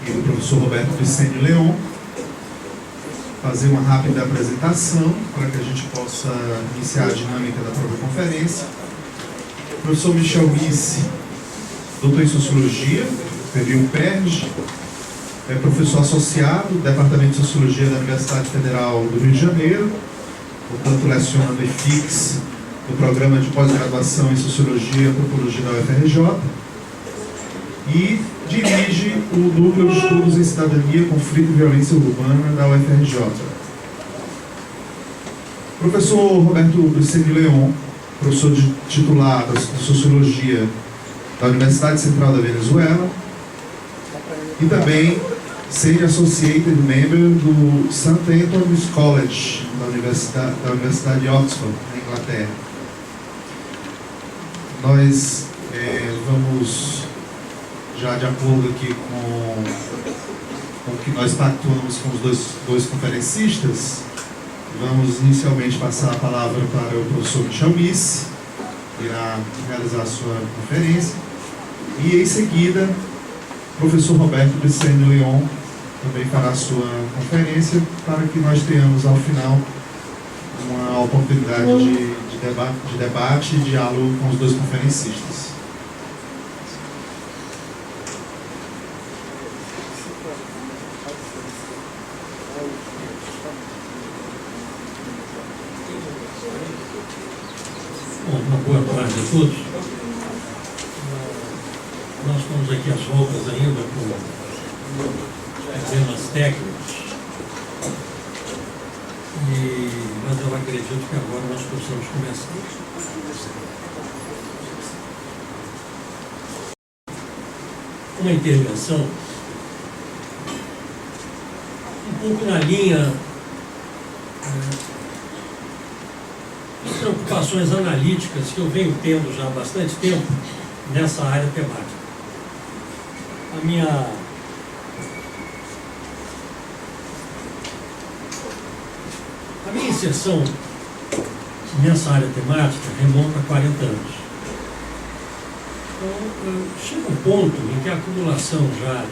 e do professor Roberto Vicente Leon, fazer uma rápida apresentação para que a gente possa iniciar a dinâmica da própria conferência. O professor Michel Misse, doutor em Sociologia, teve um PERJ, é professor associado do Departamento de Sociologia da Universidade Federal do Rio de Janeiro, portanto leciona no EFIX, no Programa de Pós-Graduação em Sociologia e Antropologia da UFRJ, e dirige o Núcleo de Estudos em Cidadania, Conflito e Violência Urbana da UFRJ. Professor Roberto Vicente Leon, professor titular de Sociologia da Universidade Central da Venezuela, e também Senior Associated Member do St. Anthony's College, da Universidade de Oxford, na Inglaterra. Nós vamos, já de acordo aqui com o que nós pactuamos com os dois conferencistas, vamos inicialmente passar a palavra para o professor Michel Misse, que irá realizar a sua conferência, e em seguida o professor Roberto Vicente Leon também fará a sua conferência, para que nós tenhamos ao final uma oportunidade de debate e diálogo com os dois conferencistas. Bom, uma boa tarde a todos. Nós estamos aqui às voltas ainda com problemas técnicos, mas eu acredito que agora nós possamos começar. Uma intervenção um pouco na linha de preocupações analíticas que eu venho tendo já há bastante tempo nessa área temática. A minha inserção nessa área temática remonta a 40 anos. Então, chega um ponto em que a acumulação já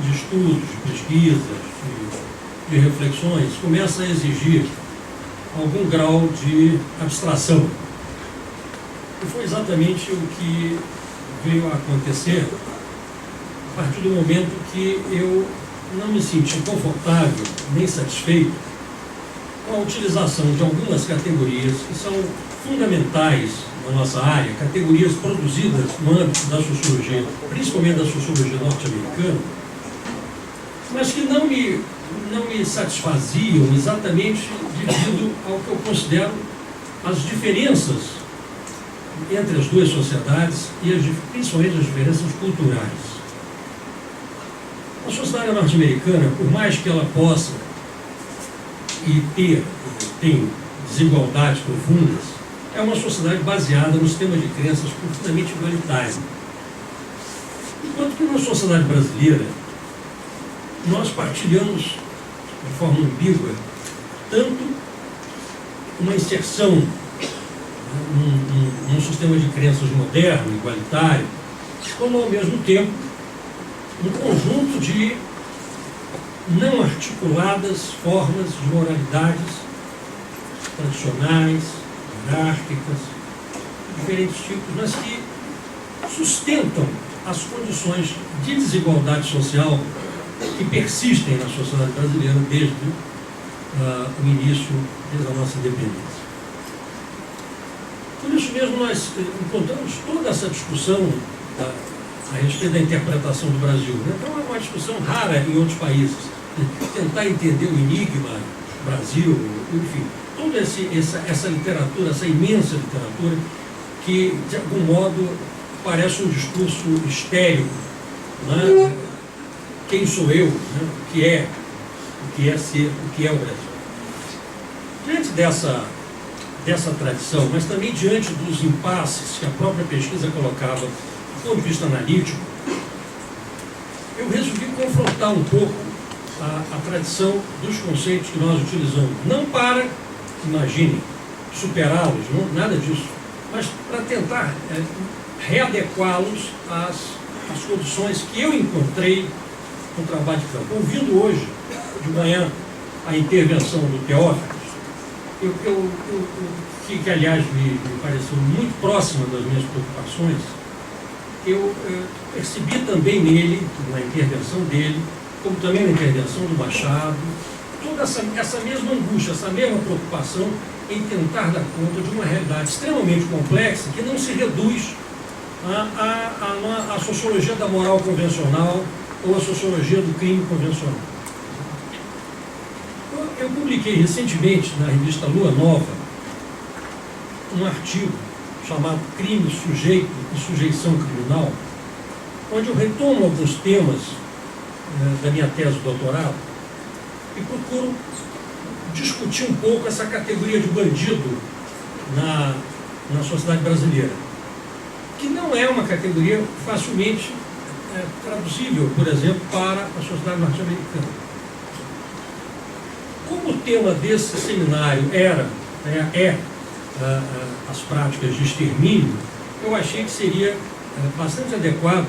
de estudos, de pesquisas, de reflexões, começa a exigir algum grau de abstração. E foi exatamente o que veio a acontecer a partir do momento que eu não me senti confortável nem satisfeito com a utilização de algumas categorias que são fundamentais na nossa área, categorias produzidas no âmbito da sociologia, principalmente da sociologia norte-americana, mas que não me satisfaziam exatamente devido ao que eu considero as diferenças entre as duas sociedades e principalmente as diferenças culturais. A sociedade norte-americana, por mais que ela possa tem desigualdades profundas, é uma sociedade baseada no sistema de crenças profundamente igualitário. Enquanto que na sociedade brasileira, nós partilhamos de forma ambígua tanto uma inserção num sistema de crenças moderno, igualitário, como ao mesmo tempo um conjunto de não articuladas formas de moralidades tradicionais, hierárquicas, diferentes tipos, mas que sustentam as condições de desigualdade social que persistem na sociedade brasileira desde o início, desde a nossa independência. Por isso mesmo nós encontramos toda essa discussão a respeito da interpretação do Brasil. Então é uma discussão rara em outros países. Tentar entender o enigma Brasil, enfim, toda essa literatura, essa imensa literatura que, de algum modo, parece um discurso histérico, né? Quem sou eu? Né? O que é ser, o que é o Brasil? Diante dessa tradição, mas também diante dos impasses que a própria pesquisa colocava do ponto de vista analítico, eu resolvi confrontar um pouco a tradição dos conceitos que nós utilizamos, não para, imaginem, superá-los, nada disso, mas para tentar readequá-los às condições que eu encontrei no trabalho de campo. Ouvindo hoje, de manhã, a intervenção do Teófilo, que aliás me pareceu muito próxima das minhas preocupações, eu percebi também nele, na intervenção dele, como também na intervenção do Machado, toda essa mesma angústia, essa mesma preocupação em tentar dar conta de uma realidade extremamente complexa que não se reduz à sociologia da moral convencional ou à sociologia do crime convencional. Eu publiquei recentemente na revista Lua Nova um artigo chamado Crime, Sujeito e Sujeição Criminal, onde eu retomo alguns temas da minha tese de doutorado e procuro discutir um pouco essa categoria de bandido na sociedade brasileira, que não é uma categoria facilmente traduzível, por exemplo, para a sociedade norte-americana. Como o tema desse seminário é as práticas de extermínio, eu achei que seria bastante adequado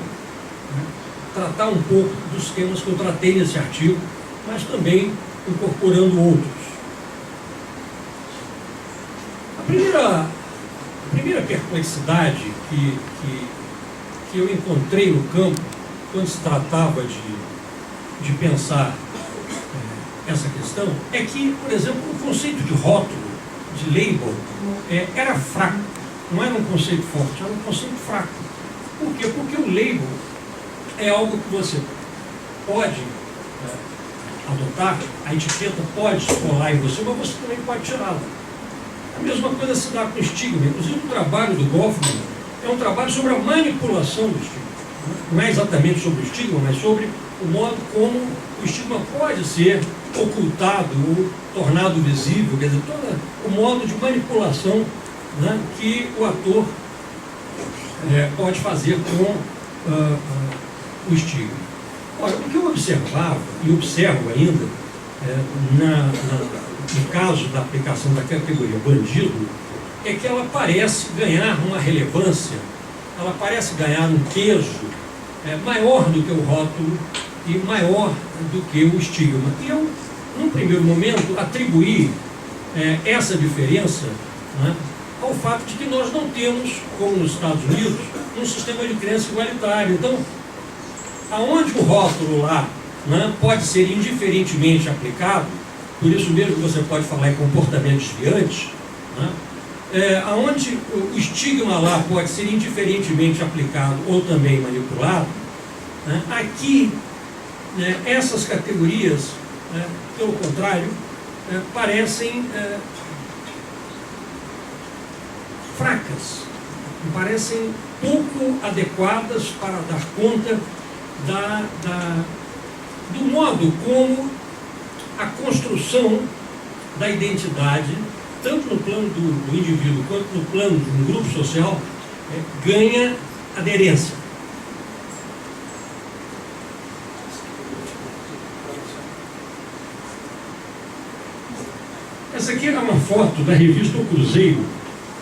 tratar um pouco dos temas que eu tratei nesse artigo, mas também incorporando outros. A primeira perplexidade que eu encontrei no campo, quando se tratava de pensar essa questão, é que, por exemplo, o conceito de rótulo, de label, era fraco. Não era um conceito forte, era um conceito fraco. Por quê? Porque o label é algo que você pode adotar, a etiqueta pode colar em você, mas você também pode tirá-la. A mesma coisa se dá com o estigma. Inclusive, o trabalho do Goffman é um trabalho sobre a manipulação do estigma. Não é exatamente sobre o estigma, mas sobre o modo como o estigma pode ser ocultado ou tornado visível, quer dizer, todo o modo de manipulação, né, que o ator pode fazer com o estigma. Olha, o que eu observava, e observo ainda, no caso da aplicação da categoria bandido, é que ela parece ganhar uma relevância, ela parece ganhar um peso maior do que o rótulo e maior do que o estigma. E eu, num primeiro momento, atribuí essa diferença, né, ao fato de que nós não temos, como nos Estados Unidos, um sistema de crença igualitário. Então, aonde o rótulo lá, né, pode ser indiferentemente aplicado, por isso mesmo que você pode falar em comportamento desviante, né, aonde o estigma lá pode ser indiferentemente aplicado ou também manipulado, né, aqui, né, essas categorias, pelo contrário, parecem fracas, parecem pouco adequadas para dar conta do modo como a construção da identidade, tanto no plano do indivíduo quanto no plano de um grupo social, ganha aderência. Essa aqui é uma foto da revista O Cruzeiro,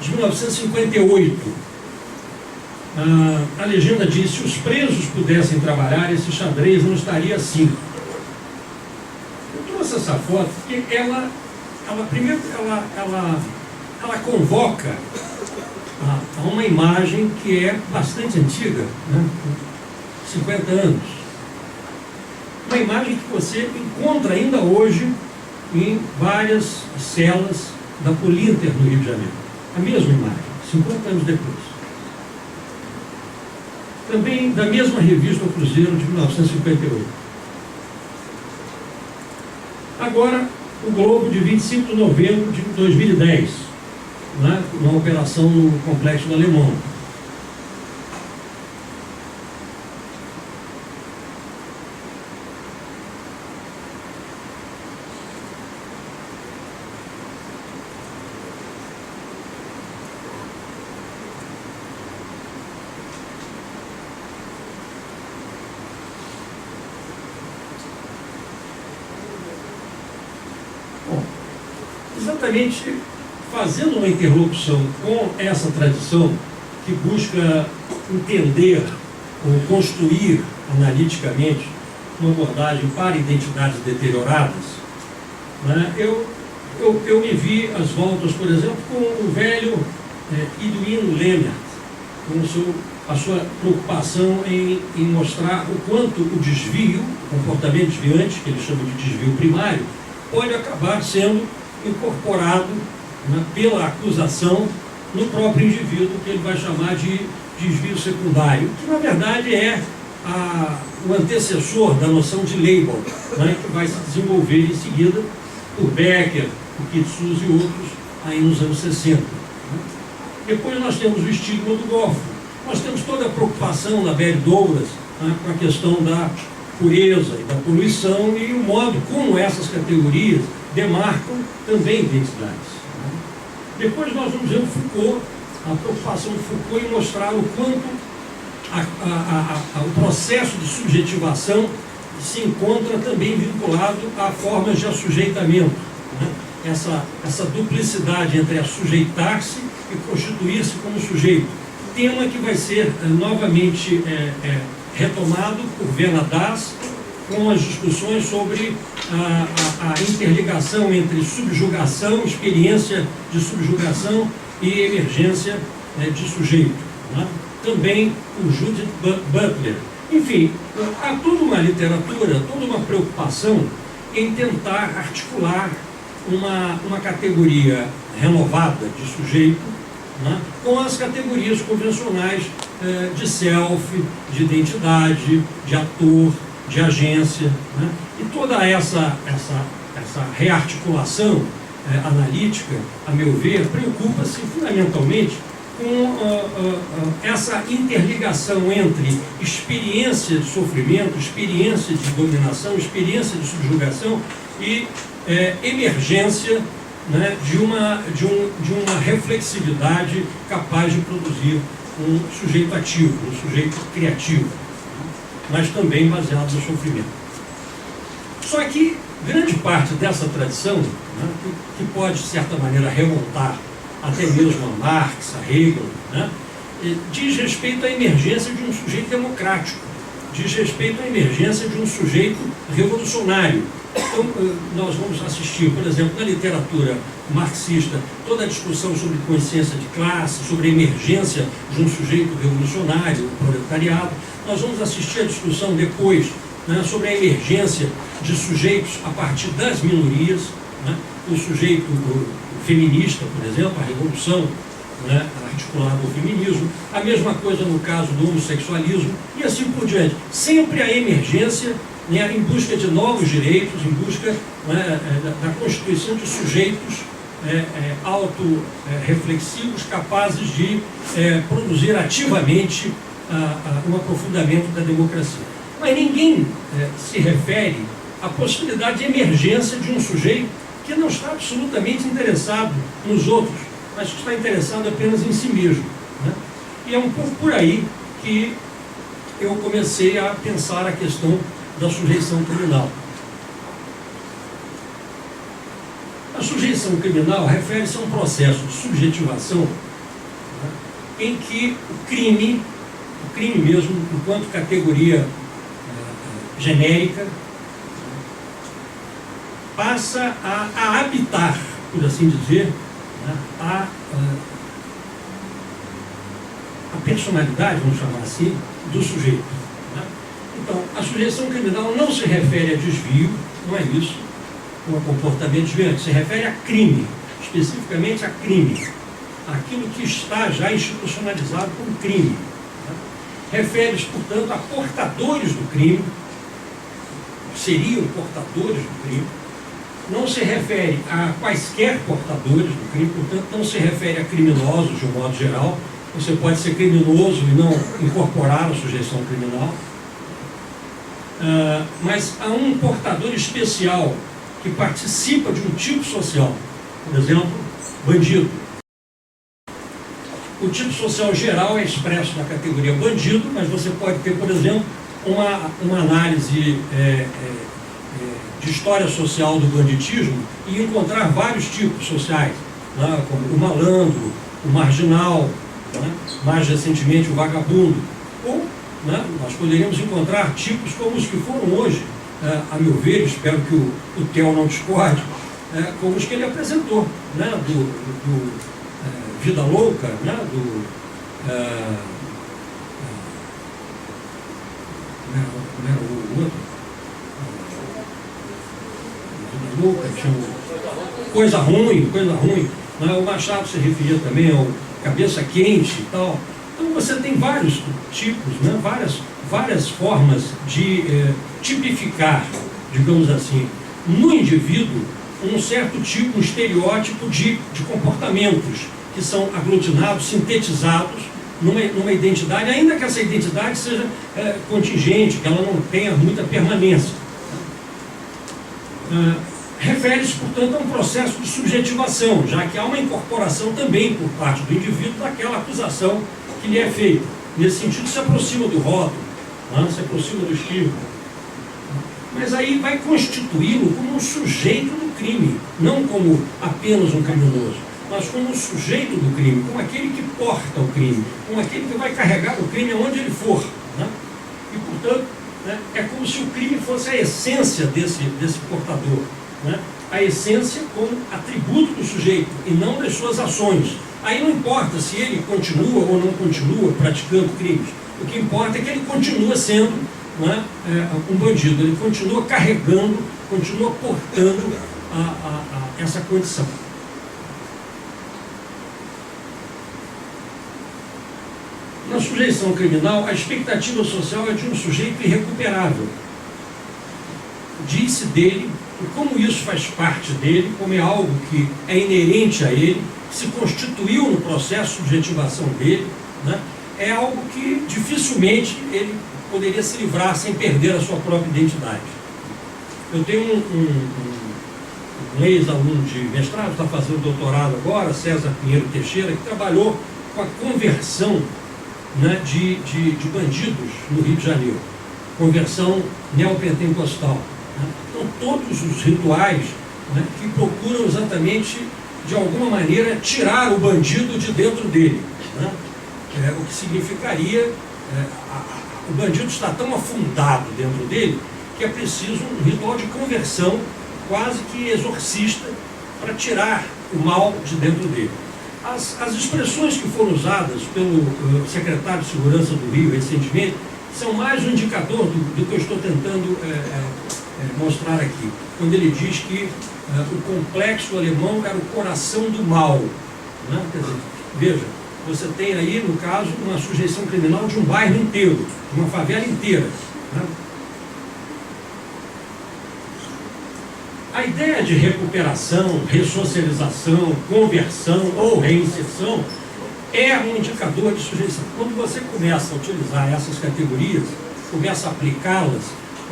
de 1958. A legenda diz: se os presos pudessem trabalhar, esse xadrez não estaria assim. Eu trouxe essa foto porque ela convoca a uma imagem que é bastante antiga, né? 50 anos. Uma imagem que você encontra ainda hoje em várias celas da Polinter no Rio de Janeiro. A mesma imagem, 50 anos depois. Também da mesma revista O Cruzeiro, de 1958. Agora, o Globo, de 25 de novembro de 2010, né, uma operação no Complexo do Alemão. Exatamente fazendo uma interlocução com essa tradição que busca entender ou construir analiticamente uma abordagem para identidades deterioradas, né, eu me vi às voltas, por exemplo, com o velho Iduino Lemert, com a sua preocupação em mostrar o quanto o desvio, o comportamento desviante, que ele chama de desvio primário, pode acabar sendo incorporado, né, pela acusação no próprio indivíduo, que ele vai chamar de desvio secundário, que na verdade é o antecessor da noção de label, né, que vai se desenvolver em seguida por Becker, por Kitsus e outros aí nos anos 60. Né. Depois nós temos o estigma do golfo. Nós temos toda a preocupação da Berry Douglas, né, com a questão da pureza e da poluição e o modo como essas categorias demarcam também identidades. Né. Depois nós vamos ver o Foucault, a preocupação do Foucault em mostrar o quanto o processo de subjetivação se encontra também vinculado a formas de assujeitamento. Né? Essa duplicidade entre assujeitar-se e constituir-se como sujeito. Tema que vai ser novamente retomado por Venadas com as discussões sobre a interligação entre subjugação, experiência de subjugação e emergência de sujeito. Né? Também o Judith Butler. Enfim, há toda uma literatura, toda uma preocupação em tentar articular uma categoria renovada de sujeito, né, com as categorias convencionais de self, de identidade, de ator, de agência. Né, e toda essa rearticulação analítica, a meu ver, preocupa-se fundamentalmente com essa interligação entre experiência de sofrimento, experiência de dominação, experiência de subjugação e emergência, né, de uma reflexividade capaz de produzir um sujeito ativo, um sujeito criativo, mas também baseado no sofrimento. Só que grande parte dessa tradição, né, que pode, de certa maneira, remontar até mesmo a Marx, a Hegel, né, diz respeito à emergência de um sujeito democrático, diz respeito à emergência de um sujeito revolucionário. Então, nós vamos assistir, por exemplo, na literatura marxista, toda a discussão sobre consciência de classe, sobre a emergência de um sujeito revolucionário, o proletariado. Nós vamos assistir a discussão depois, né, sobre a emergência de sujeitos a partir das minorias, né, o sujeito feminista, por exemplo, a revolução, né, articulada ao feminismo, a mesma coisa no caso do homossexualismo e assim por diante. Sempre a emergência, né, em busca de novos direitos, em busca, né, da constituição de sujeitos autorreflexivos, capazes de produzir ativamente um aprofundamento da democracia. Mas ninguém se refere à possibilidade de emergência de um sujeito que não está absolutamente interessado nos outros, mas que está interessado apenas em si mesmo. Né? E é um pouco por aí que eu comecei a pensar a questão da sujeição criminal. A sujeição criminal refere-se a um processo de subjetivação, né, em que o crime mesmo, enquanto categoria genérica, passa a habitar, por assim dizer, né, a personalidade, vamos chamar assim, do sujeito. Né? Então, a sujeição criminal não se refere a desvio, não é isso, um comportamento desviante, se refere a crime, especificamente a crime, aquilo que está já institucionalizado como crime. Né? Refere-se, portanto, a portadores do crime, seriam portadores do crime, não se refere a quaisquer portadores do crime, portanto, não se refere a criminosos de um modo geral. Você pode ser criminoso e não incorporar a sujeição criminal, mas a um portador especial que participa de um tipo social, por exemplo, bandido. O tipo social geral é expresso na categoria bandido, mas você pode ter, por exemplo, uma análise de história social do banditismo e encontrar vários tipos sociais, né, como o malandro, o marginal, né, mais recentemente o vagabundo, ou né, nós poderíamos encontrar tipos como os que foram hoje, a meu ver, espero que o Theo não discorde, como os que ele apresentou, né, do Vida Louca, né, do como era o outro? Vida Louca, tinha Coisa Ruim, né? O Machado se referia também ao Cabeça Quente e tal. Então você tem vários tipos, né? várias formas de tipificar, digamos assim, no indivíduo um certo tipo, um estereótipo de comportamentos que são aglutinados, sintetizados numa identidade, ainda que essa identidade seja contingente, que ela não tenha muita permanência. Refere-se, portanto, a um processo de subjetivação, já que há uma incorporação também por parte do indivíduo daquela acusação que lhe é feita. Nesse sentido, se aproxima do rótulo, né? Se aproxima do estigma. Mas aí vai constituí-lo como um sujeito do crime, não como apenas um criminoso, mas como um sujeito do crime, como aquele que porta o crime, como aquele que vai carregar o crime aonde ele for, né? E, portanto, né, é como se o crime fosse a essência desse portador, né? A essência como atributo do sujeito e não das suas ações. Aí não importa se ele continua ou não continua praticando crimes, o que importa é que ele continua sendo, né, um bandido, ele continua carregando, continua portando essa condição. Na sujeição criminal, a expectativa social é de um sujeito irrecuperável. Diz-se dele, e como isso faz parte dele, como é algo que é inerente a ele, se constituiu no processo de subjetivação dele, né, é algo que dificilmente ele poderia se livrar sem perder a sua própria identidade. Eu tenho um ex-aluno de mestrado, está fazendo doutorado agora, César Pinheiro Teixeira, que trabalhou com a conversão, né, de bandidos no Rio de Janeiro, conversão neopentecostal. Né? Então, todos os rituais, né, que procuram exatamente, de alguma maneira, tirar o bandido de dentro dele. Né? O que significaria, o bandido está tão afundado dentro dele, que é preciso um ritual de conversão, quase que exorcista, para tirar o mal de dentro dele. As expressões que foram usadas pelo secretário de Segurança do Rio recentemente são mais um indicador do que eu estou tentando mostrar aqui, quando ele diz que o complexo alemão era o coração do mal. Né? Quer dizer, veja, você tem aí, no caso, uma sujeição criminal de um bairro inteiro, de uma favela inteira. Né? A ideia de recuperação, ressocialização, conversão ou reinserção é um indicador de sujeição. Quando você começa a utilizar essas categorias, começa a aplicá-las,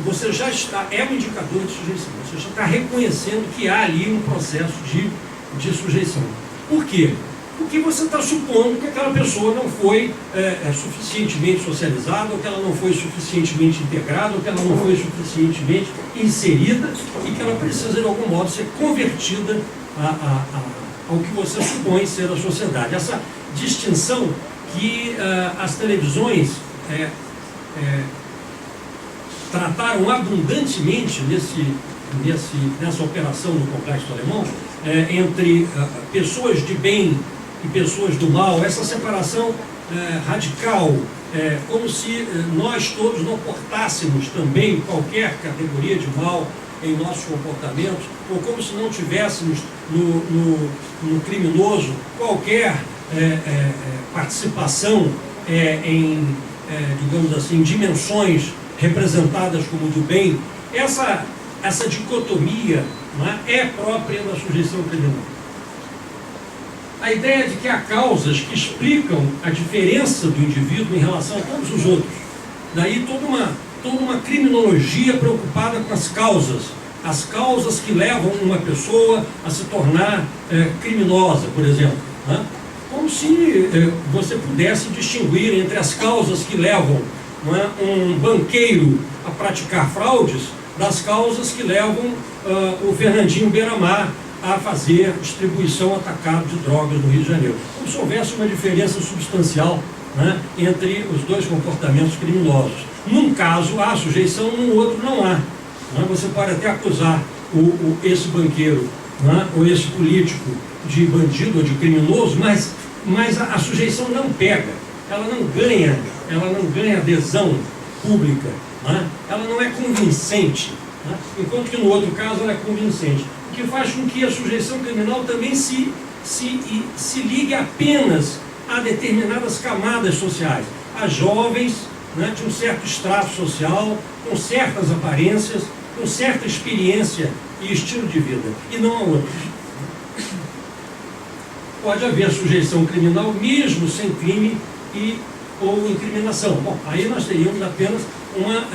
você já está, é um indicador de sujeição, você já está reconhecendo que há ali um processo de sujeição. Por quê? Porque você está supondo que aquela pessoa não foi suficientemente socializada, ou que ela não foi suficientemente integrada, ou que ela não foi suficientemente inserida, e que ela precisa, de algum modo, ser convertida ao que você supõe ser a sociedade. Essa distinção que as televisões trataram abundantemente nessa operação no complexo alemão, entre pessoas de bem e pessoas do mal, essa separação radical, como se nós todos não portássemos também qualquer categoria de mal em nossos comportamentos, ou como se não tivéssemos no criminoso qualquer participação em, digamos assim, dimensões representadas como do bem. Essa dicotomia, não é própria da sujeição criminal. A ideia de que há causas que explicam a diferença do indivíduo em relação a todos os outros. Daí toda uma criminologia preocupada com as causas que levam uma pessoa a se tornar criminosa, por exemplo. Né? Como se você pudesse distinguir entre as causas que levam, não é, um banqueiro a praticar fraudes, das causas que levam o Fernandinho Beiramar a fazer distribuição atacado de drogas no Rio de Janeiro. Como se houvesse uma diferença substancial né, entre os dois comportamentos criminosos. Num caso há sujeição, no outro não há. Né? Você pode até acusar esse banqueiro, né, ou esse político de bandido ou de criminoso, mas a sujeição não pega, ela não ganha adesão pública, né? Ela não é convincente, né? Enquanto que no outro caso ela é convincente, o que faz com que a sujeição criminal também se ligue apenas a determinadas camadas sociais, a jovens, né, de um certo extrato social, com certas aparências, com certa experiência e estilo de vida, e não a outros. Pode haver sujeição criminal mesmo sem crime ou incriminação. Bom, aí nós teríamos apenas uma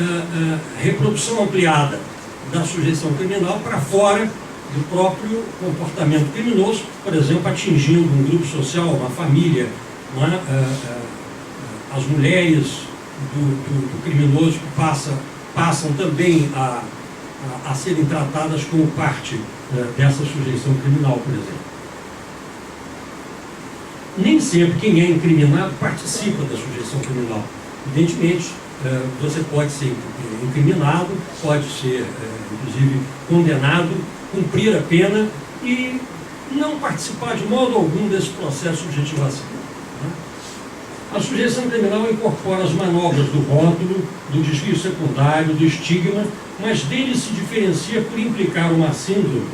reprodução ampliada da sujeição criminal para fora do próprio comportamento criminoso, por exemplo, atingindo um grupo social, uma família, as mulheres do criminoso que passam também a serem tratadas como parte dessa sujeição criminal, por exemplo. Nem sempre quem é incriminado participa da sujeição criminal. Evidentemente, você pode ser incriminado, pode ser, inclusive, condenado, cumprir a pena e não participar de modo algum desse processo de subjetivação. A sujeição criminal incorpora as manobras do rótulo, do desvio secundário, do estigma, mas dele se diferencia por implicar uma síndrome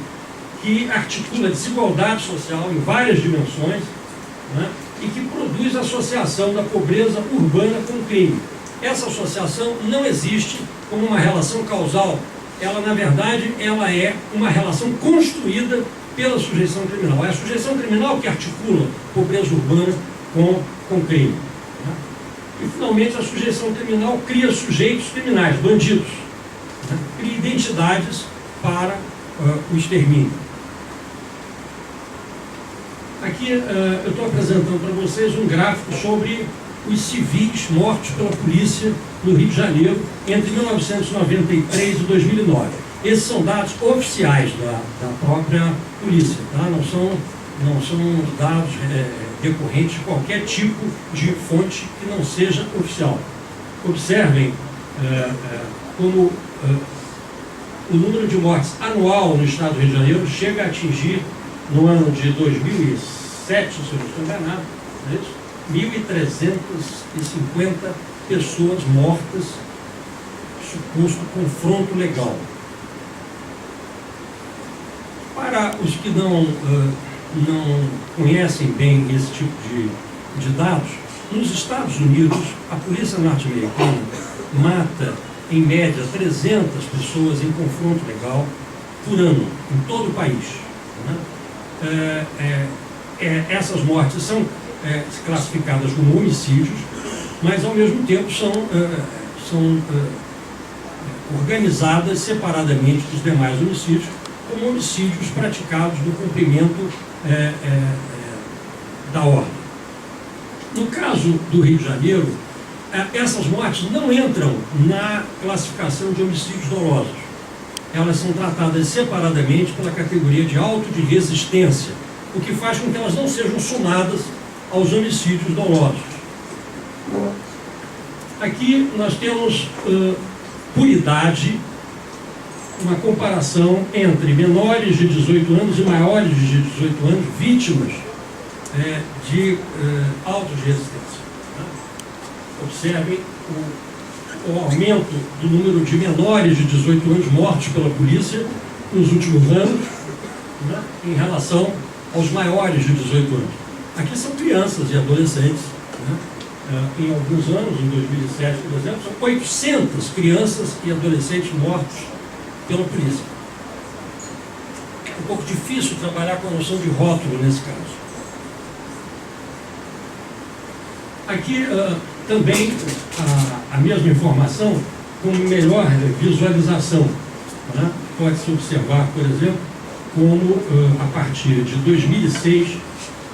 que articula a desigualdade social em várias dimensões, né, e que produz a associação da pobreza urbana com o crime. Essa associação não existe como uma relação causal, ela, na verdade, ela é uma relação construída pela sujeição criminal. É a sujeição criminal que articula pobreza urbana com crime. Né? E, finalmente, a sujeição criminal cria sujeitos criminais, bandidos, né? Cria identidades para o extermínio. Aqui eu estou apresentando para vocês um gráfico sobre os civis mortos pela polícia no Rio de Janeiro entre 1993 e 2009. Esses são dados oficiais da própria polícia, tá? Não são dados decorrentes de qualquer tipo de fonte que não seja oficial. Observem como o número de mortes anual no estado do Rio de Janeiro chega a atingir, no ano de 2007, se eu não estou enganado, não é isso? 1.350 pessoas mortas, suposto confronto legal. Para os que não conhecem bem esse tipo de dados, nos Estados Unidos, a polícia norte-americana mata, em média, 300 pessoas em confronto legal por ano, em todo o país. Né? Essas mortes são classificadas como homicídios, mas ao mesmo tempo são organizadas separadamente dos demais homicídios, como homicídios praticados no cumprimento da ordem. No caso do Rio de Janeiro, essas mortes não entram na classificação de homicídios dolosos. Elas são tratadas separadamente pela categoria de auto de resistência, o que faz com que elas não sejam somadas aos homicídios dolosos. Aqui nós temos, por idade, uma comparação entre menores de 18 anos e maiores de 18 anos vítimas de auto de resistência. Tá? Observem o aumento do número de menores de 18 anos mortos pela polícia nos últimos anos, né, em relação aos maiores de 18 anos. Aqui são crianças e adolescentes. Né? Em alguns anos, em 2007, por exemplo, são 800 crianças e adolescentes mortos pela polícia. É um pouco difícil trabalhar com a noção de rótulo nesse caso. Aqui também a mesma informação com melhor visualização. Né? Pode-se observar, por exemplo, como a partir de 2006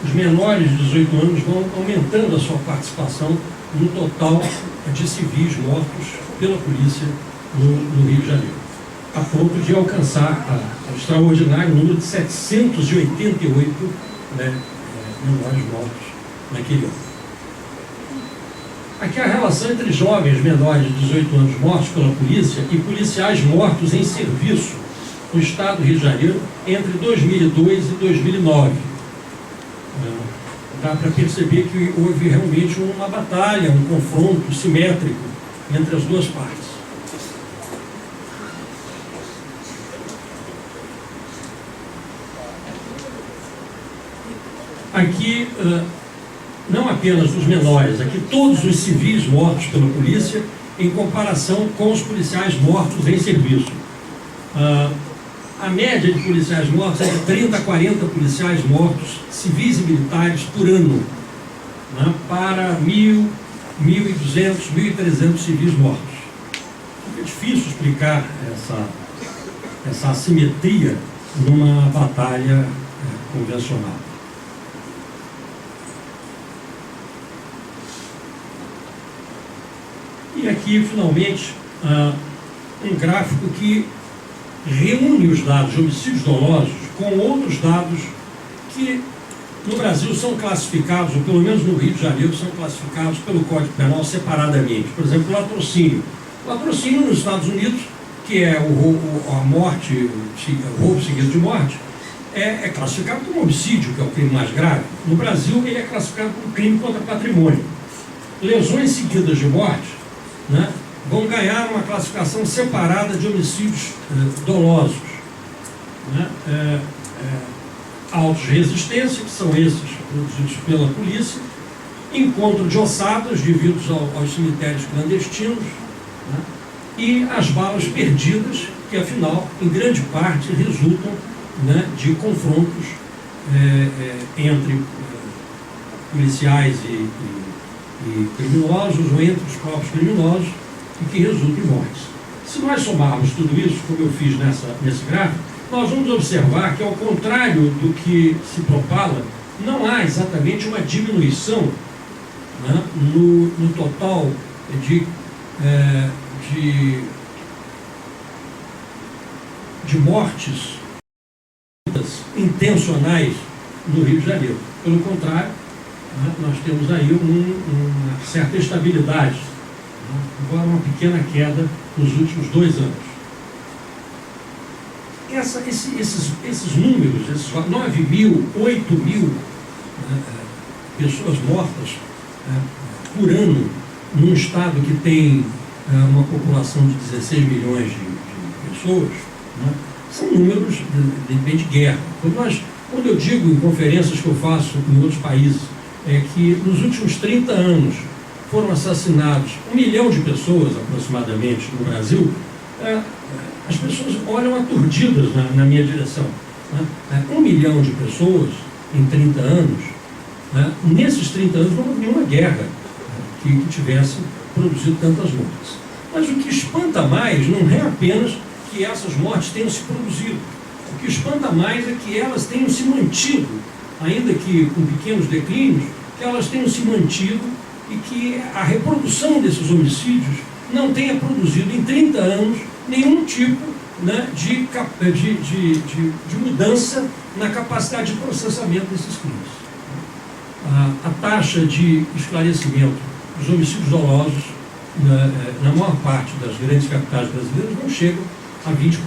os menores de 18 anos vão aumentando a sua participação no total de civis mortos pela polícia no Rio de Janeiro, a ponto de alcançar o extraordinário número de 788 menores mortos naquele ano. Aqui a relação entre jovens menores de 18 anos mortos pela polícia e policiais mortos em serviço no estado do Rio de Janeiro entre 2002 e 2009. Dá para perceber que houve realmente uma batalha, um confronto simétrico entre as duas partes. Aqui, não apenas os menores, aqui todos os civis mortos pela polícia em comparação com os policiais mortos em serviço. A média de policiais mortos é de 30 a 40 policiais mortos, civis e militares, por ano, né, para 1.000, 1.200, 1.300 civis mortos. É difícil explicar essa assimetria numa batalha convencional. E aqui, finalmente, um gráfico que reúne os dados de homicídios dolosos com outros dados que no Brasil são classificados, ou pelo menos no Rio de Janeiro, são classificados pelo Código Penal separadamente. Por exemplo, latrocínio. Latrocínio nos Estados Unidos, que é a morte, o roubo seguido de morte, é classificado como homicídio, que é o crime mais grave. No Brasil, ele é classificado como crime contra patrimônio. Lesões seguidas de morte, né, vão ganhar uma classificação separada de homicídios dolosos. Né? Autos de resistência, que são esses produzidos pela polícia, encontro de ossadas devidos aos cemitérios clandestinos, né? E as balas perdidas, que afinal, em grande parte, resultam, né, de confrontos entre policiais e criminosos, ou entre os próprios criminosos, e que resultam em mortes. Se nós somarmos tudo isso, como eu fiz nesse gráfico, nós vamos observar que, ao contrário do que se propala, não há exatamente uma diminuição, né, no total de mortes intencionais no Rio de Janeiro. Pelo contrário, né, nós temos aí uma certa estabilidade, né, agora uma pequena queda nos últimos 2 anos. Esses números, esses 9.000, 8.000 pessoas mortas por ano, num estado que tem uma população de 16 milhões de pessoas, né, são números de guerra. Quando eu digo em conferências que eu faço em outros países, que nos últimos 30 anos foram assassinados 1 milhão de pessoas, aproximadamente, no Brasil, as pessoas olham aturdidas na minha direção. Né? 1 milhão de pessoas em 30 anos, né? Nesses 30 anos não houve nenhuma guerra que tivesse produzido tantas mortes. Mas o que espanta mais não é apenas que essas mortes tenham se produzido. O que espanta mais é que elas tenham se mantido, ainda que com pequenos declínios, que elas tenham se mantido e que a reprodução desses homicídios não tenha produzido em 30 anos nenhum tipo, né, de mudança na capacidade de processamento desses crimes. A taxa de esclarecimento dos homicídios dolosos, na maior parte das grandes capitais brasileiras, não chega a 20%.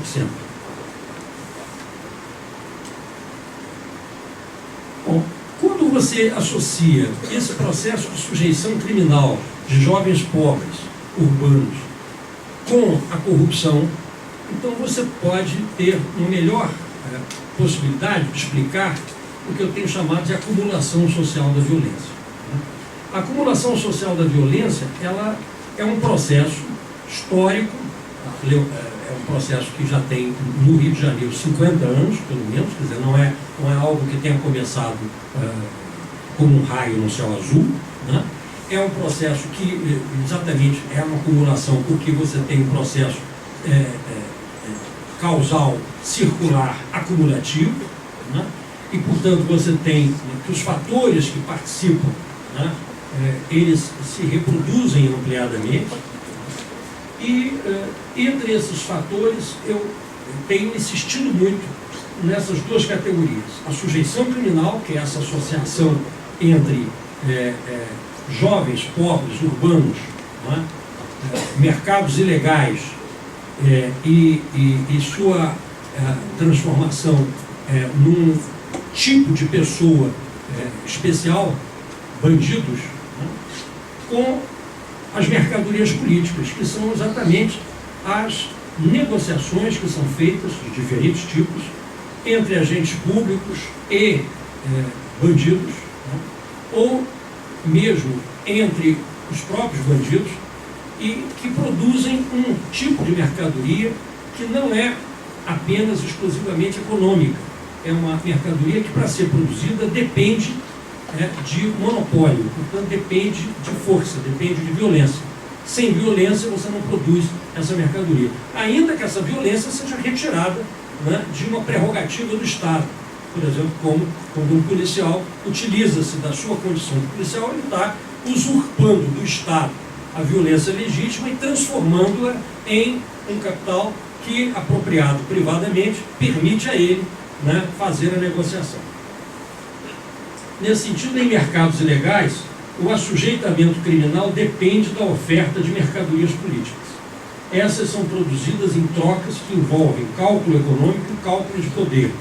Bom, quando você associa esse processo de sujeição criminal de jovens pobres, urbanos, com a corrupção, então você pode ter uma melhor possibilidade de explicar o que eu tenho chamado de acumulação social da violência. A acumulação social da violência, ela é um processo histórico, é um processo que já tem no Rio de Janeiro 50 anos, pelo menos, quer dizer, não é algo que tenha começado como um raio no céu azul, né? É um processo que exatamente é uma acumulação, porque você tem um processo causal circular acumulativo, né? E, portanto, você tem que os fatores que participam, né, eles se reproduzem ampliadamente. E entre esses fatores eu tenho insistido muito nessas duas categorias. A sujeição criminal, que é essa associação entre jovens, pobres, urbanos, não é? Mercados ilegais e sua transformação num tipo de pessoa especial, bandidos, né? Com as mercadorias políticas, que são exatamente as negociações que são feitas de diferentes tipos entre agentes públicos e bandidos, né? Ou mesmo entre os próprios bandidos, e que produzem um tipo de mercadoria que não é apenas exclusivamente econômica. É uma mercadoria que, para ser produzida, depende de monopólio, portanto depende de força, depende de violência. Sem violência você não produz essa mercadoria, ainda que essa violência seja retirada, né, de uma prerrogativa do Estado. Por exemplo, como quando um policial utiliza-se da sua condição de policial, ele está usurpando do Estado a violência legítima e transformando-a em um capital que, apropriado privadamente, permite a ele, né, fazer a negociação. Nesse sentido, em mercados ilegais, o assujeitamento criminal depende da oferta de mercadorias políticas. Essas são produzidas em trocas que envolvem cálculo econômico e cálculo de poder.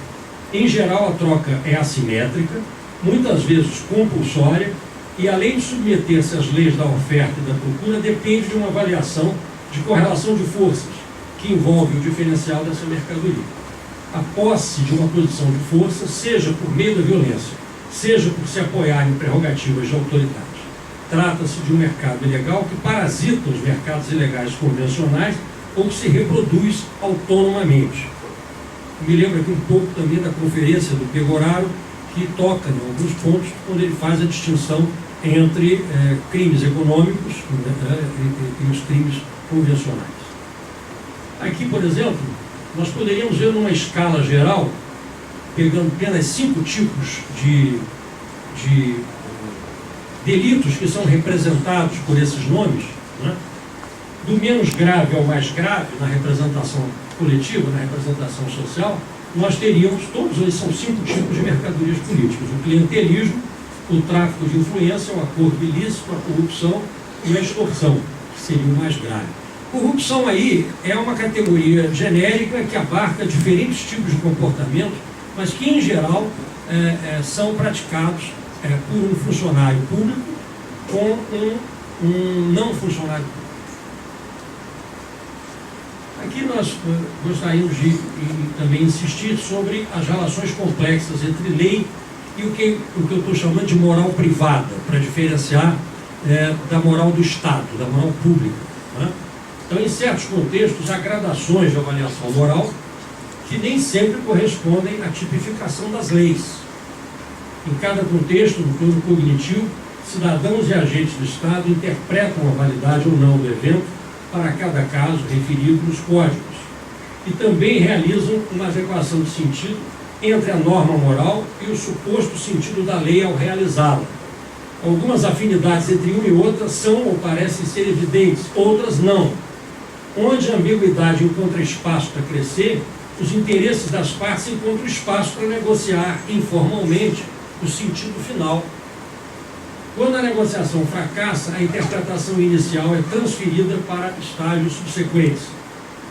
Em geral, a troca é assimétrica, muitas vezes compulsória, e além de submeter-se às leis da oferta e da procura, depende de uma avaliação de correlação de forças, que envolve o diferencial dessa mercadoria. A posse de uma posição de força, seja por meio da violência, seja por se apoiar em prerrogativas de autoridade. Trata-se de um mercado ilegal que parasita os mercados ilegais convencionais ou que se reproduz autonomamente. Me lembro aqui um pouco também da conferência do Pegoraro, que toca em alguns pontos, quando ele faz a distinção entre crimes econômicos e os crimes convencionais. Aqui, por exemplo, nós poderíamos ver numa escala geral, pegando apenas 5 tipos de delitos que são representados por esses nomes, né? Do menos grave ao mais grave, na representação coletiva, na representação social, nós teríamos, todos eles são 5 tipos de mercadorias políticas: o clientelismo, o tráfico de influência, o acordo ilícito, a corrupção e a extorsão, que seria o mais grave. Corrupção aí é uma categoria genérica que abarca diferentes tipos de comportamento, mas que, em geral, são praticados por um funcionário público com um não funcionário público. Aqui nós gostaríamos de também insistir sobre as relações complexas entre lei e o que eu estou chamando de moral privada, para diferenciar da moral do Estado, da moral pública, né? Então, em certos contextos, há gradações de avaliação moral que nem sempre correspondem à tipificação das leis. Em cada contexto, no plano cognitivo, cidadãos e agentes do Estado interpretam a validade ou não do evento para cada caso referido nos códigos, e também realizam uma adequação de sentido entre a norma moral e o suposto sentido da lei ao realizá-la. Algumas afinidades entre uma e outra são ou parecem ser evidentes, outras não. Onde a ambiguidade encontra espaço para crescer, os interesses das partes encontram espaço para negociar informalmente o sentido final. Quando a negociação fracassa, a interpretação inicial é transferida para estágios subsequentes.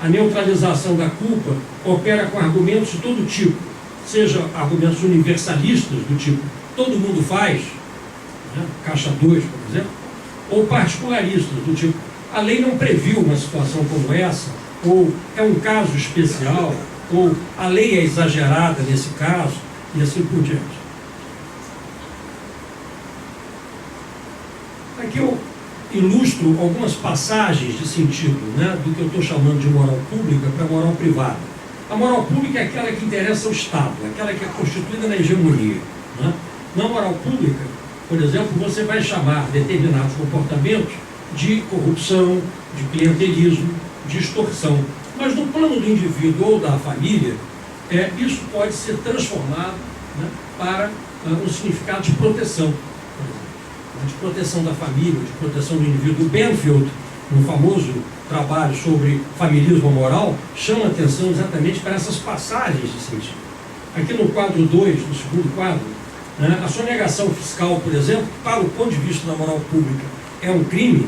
A neutralização da culpa opera com argumentos de todo tipo, seja argumentos universalistas, do tipo todo mundo faz, né? Caixa 2, por exemplo, ou particularistas, do tipo a lei não previu uma situação como essa, ou é um caso especial, ou a lei é exagerada nesse caso, e assim por diante. Aqui eu ilustro algumas passagens de sentido, né, do que eu estou chamando de moral pública para moral privada. A moral pública é aquela que interessa ao Estado, aquela que é constituída na hegemonia, né? Na moral pública, por exemplo, você vai chamar determinados comportamentos de corrupção, de clientelismo, de extorsão. Mas no plano do indivíduo ou da família, isso pode ser transformado, né, para um significado de proteção, por exemplo, de proteção da família, de proteção do indivíduo. Benfield, no famoso trabalho sobre familismo moral, chama atenção exatamente para essas passagens de sentido. Aqui no quadro 2, no segundo quadro, né? A sonegação fiscal, por exemplo, para o ponto de vista da moral pública, é um crime.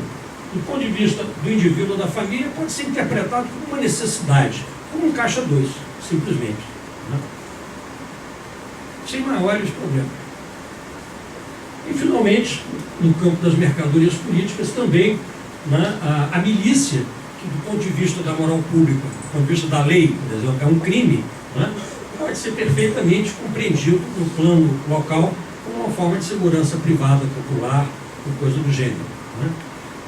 Do ponto de vista do indivíduo ou da família, pode ser interpretado como uma necessidade, como um caixa 2, simplesmente, né? Sem maiores problemas. E, finalmente, no campo das mercadorias políticas, também, né, a milícia, que do ponto de vista da moral pública, do ponto de vista da lei, por exemplo, é um crime, né, pode ser perfeitamente compreendido no plano local como uma forma de segurança privada, popular, ou coisa do gênero, né?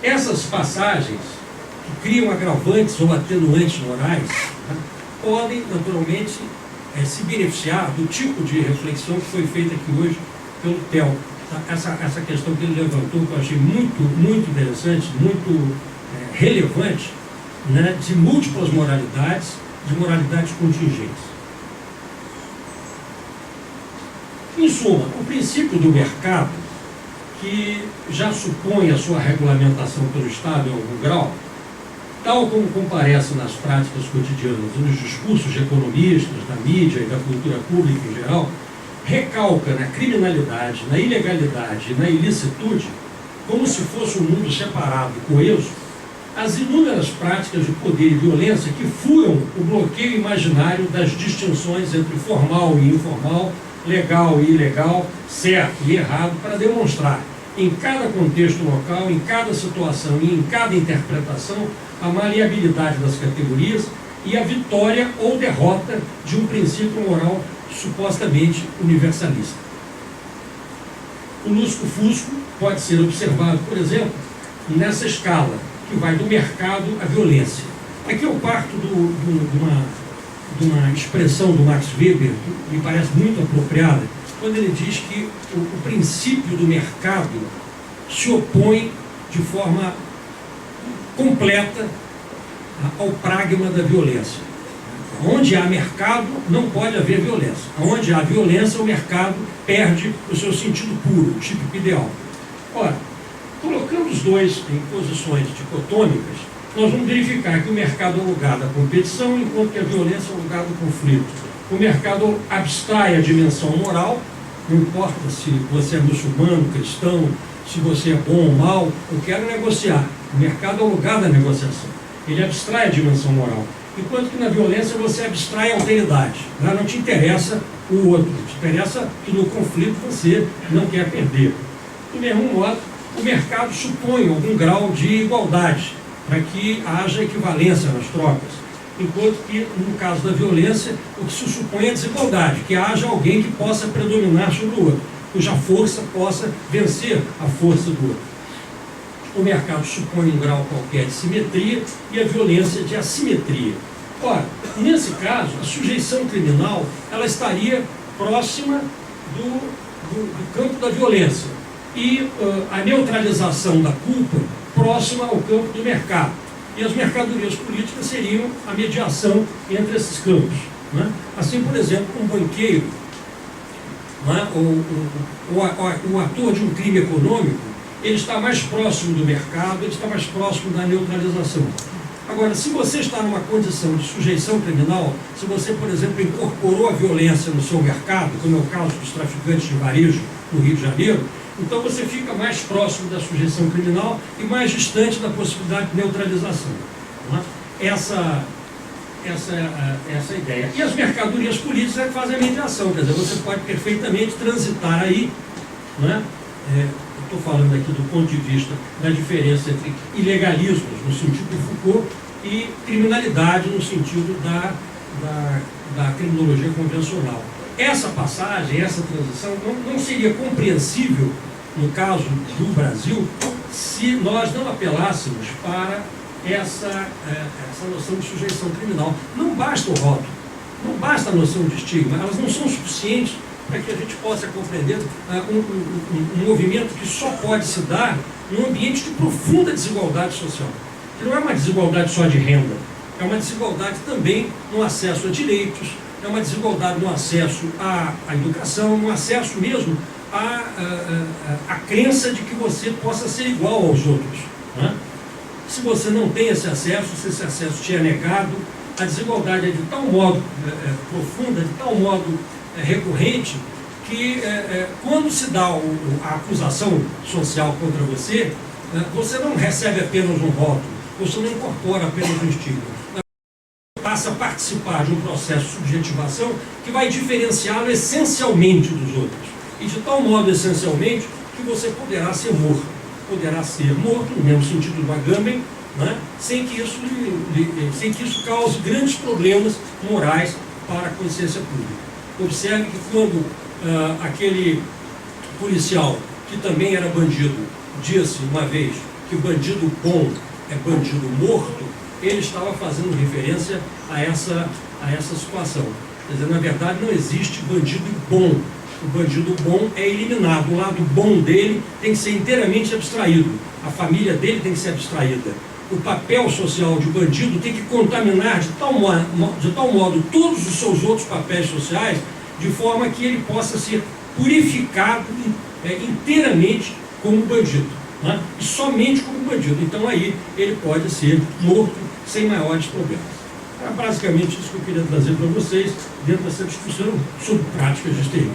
Essas passagens, que criam agravantes ou atenuantes morais, né, podem, naturalmente, se beneficiar do tipo de reflexão que foi feita aqui hoje pelo Theo. Essa questão que ele levantou, que eu achei muito interessante, muito relevante, né, de múltiplas moralidades, de moralidades contingentes. Em suma, o princípio do mercado, que já supõe a sua regulamentação pelo Estado em algum grau, tal como comparece nas práticas cotidianas e nos discursos de economistas, da mídia e da cultura pública em geral, recalca na criminalidade, na ilegalidade e na ilicitude, como se fosse um mundo separado e coeso, as inúmeras práticas de poder e violência que furam o bloqueio imaginário das distinções entre formal e informal, legal e ilegal, certo e errado, para demonstrar, em cada contexto local, em cada situação e em cada interpretação, a maleabilidade das categorias e a vitória ou derrota de um princípio moral supostamente universalista. O lusco-fusco pode ser observado, por exemplo, nessa escala, que vai do mercado à violência. Aqui eu parto de uma expressão do Max Weber, que me parece muito apropriada, quando ele diz que o princípio do mercado se opõe de forma completa ao pragma da violência. Onde há mercado, não pode haver violência. Onde há violência, o mercado perde o seu sentido puro, o típico ideal. Ora, colocando os dois em posições dicotômicas, nós vamos verificar que o mercado é lugar da competição, enquanto que a violência é lugar do conflito. O mercado abstrai a dimensão moral, não importa se você é muçulmano, cristão, se você é bom ou mal, eu quero negociar. O mercado é o lugar da negociação. Ele abstrai a dimensão moral. Enquanto que na violência você abstrai a alteridade. Não te interessa o outro, te interessa que no conflito você não quer perder. Do mesmo modo, o mercado supõe algum grau de igualdade, para que haja equivalência nas trocas. Enquanto que, no caso da violência, o que se supõe é desigualdade, que haja alguém que possa predominar sobre o outro, cuja força possa vencer a força do outro. O mercado supõe um grau qualquer de simetria e a violência de assimetria. Ora, nesse caso, a sujeição criminal ela estaria próxima do campo da violência e a neutralização da culpa próxima ao campo do mercado. E as mercadorias políticas seriam a mediação entre esses campos, né? Assim, por exemplo, um banqueiro, né? o ator de um crime econômico, ele está mais próximo do mercado, ele está mais próximo da neutralização. Agora, se você está numa condição de sujeição criminal, se você, por exemplo, incorporou a violência no seu mercado, como é o caso dos traficantes de varejo no Rio de Janeiro, então você fica mais próximo da sujeição criminal e mais distante da possibilidade de neutralização. Não é? Essa é a ideia. E as mercadorias políticas é que fazem a mediação, quer dizer, você pode perfeitamente transitar aí, não é? Estou falando aqui do ponto de vista da diferença entre ilegalismos, no sentido de Foucault, e criminalidade, no sentido da criminologia convencional. Essa passagem, essa transição, não seria compreensível, no caso do Brasil, se nós não apelássemos para essa noção de sujeição criminal. Não basta o rótulo, não basta a noção de estigma, elas não são suficientes para que a gente possa compreender um movimento que só pode se dar num ambiente de profunda desigualdade social. Que não é uma desigualdade só de renda, é uma desigualdade também no acesso a direitos, é uma desigualdade no acesso à educação, no acesso mesmo à crença de que você possa ser igual aos outros, né? Se você não tem esse acesso, se esse acesso te é negado, a desigualdade é de tal modo profunda, de tal modo recorrente, que quando se dá a acusação social contra você, você não recebe apenas um rótulo, você não incorpora apenas um estigma. Passa a participar de um processo de subjetivação que vai diferenciá-lo essencialmente dos outros. E de tal modo, essencialmente, que você poderá ser morto. Poderá ser morto, no mesmo sentido do Agamben, né, sem que isso cause grandes problemas morais para a consciência pública. Observe que quando aquele policial, que também era bandido, disse uma vez que bandido bom é bandido morto, ele estava fazendo referência a essa situação. Quer dizer, na verdade, não existe bandido bom. O bandido bom é eliminado. O lado bom dele tem que ser inteiramente abstraído. A família dele tem que ser abstraída. O papel social de bandido tem que contaminar de tal modo todos os seus outros papéis sociais, de forma que ele possa ser purificado inteiramente como bandido, né? E somente como bandido. Então aí ele pode ser morto sem maiores problemas. É basicamente isso que eu queria trazer para vocês dentro dessa discussão sobre práticas de extermínio.